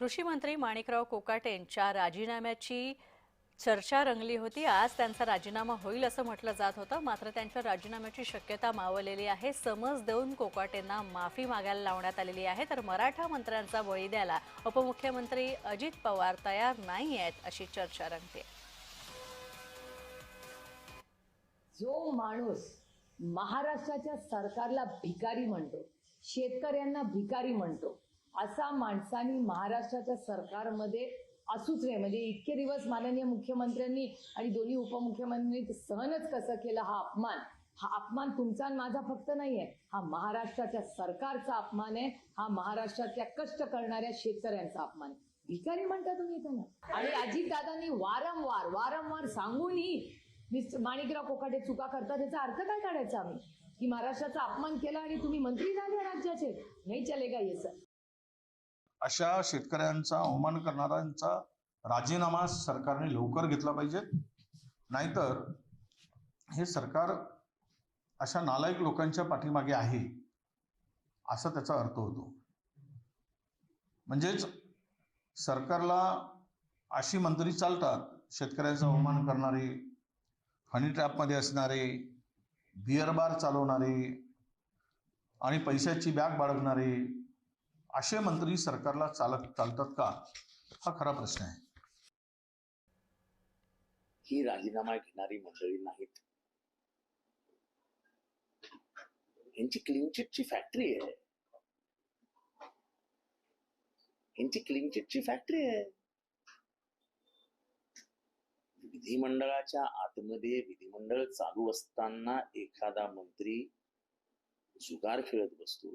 कृषी मंत्री माणिकराव कोकाटेंच्या राजीनाम्याची चर्चा रंगली होती। आज त्यांचा राजीनामा होईल असं म्हटलं जात होतं, मात्र त्यांच्या राजीनाम्याची शक्यता मावळलेली आहे। समज देऊन कोकाटेंना माफी मागायला लावण्यात आलेली आहे, तर मराठा मंत्र्यांचा बळी द्यायला उपमुख्यमंत्री अजित पवार तयार नाही आहेत अशी चर्चा रंगते। जो माणूस महाराष्ट्राच्या सरकारला भिकारी म्हणतो, शेतकऱ्यांना भिकारी म्हणतो, असा माणसांनी महाराष्ट्राच्या सरकारमध्ये असूच नये। म्हणजे इतके दिवस माननीय मुख्यमंत्र्यांनी आणि दोन्ही उपमुख्यमंत्र्यांनी सहनच कसं केलं हा अपमान तुमचा आणि माझा फक्त नाहीये, हा महाराष्ट्राच्या सरकारचा अपमान आहे, हा महाराष्ट्रातल्या कष्ट करणाऱ्या शेतकऱ्यांचा अपमान आहे। भिकारी म्हणता तुम्ही त्यांना। आणि अजितदादांनी वारंवार सांगूनही मिस्टर माणिकराव कोकाटे चुका करतात, त्याचा अर्थ काय काढायचा आम्ही? की महाराष्ट्राचा अपमान केला आणि तुम्ही मंत्री झाले राज्याचे? नाही चलेगा ये सर। अशा शेतकऱ्यांचा अवमान करणाऱ्यांचा राजीनामा सरकारने लवकर घेतला पाहिजे, नाहीतर हे सरकार अशा नालायक लोकांच्या पाठीमागे आहे असा त्याचा अर्थ होतो। म्हणजेच सरकारला अशी मंत्री चालतात शेतकऱ्यांचा अवमान करणारे, हनी ट्रॅपमध्ये असणारे, बिअर बार चालवणारे आणि पैशाची बॅग बाळगणारे असे मंत्री सरकारला चालतात का, हा खरा प्रश्न आहे। ही राजीनामा घेणारी मंडळी नाहीत, यांची क्लीन चिटची फॅक्टरी आहे, यांची क्लीन चिटची फॅक्टरी आहे। विधिमंडळाच्या आतमध्ये विधिमंडळ चालू असताना एखादा मंत्री जुगार खेळत बसतो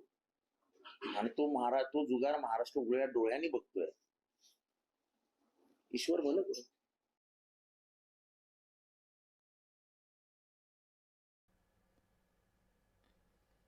आणि तो जुगार महाराष्ट्र उघड्या डोळ्यांनी बघतोय। ईश्वर भलं करो।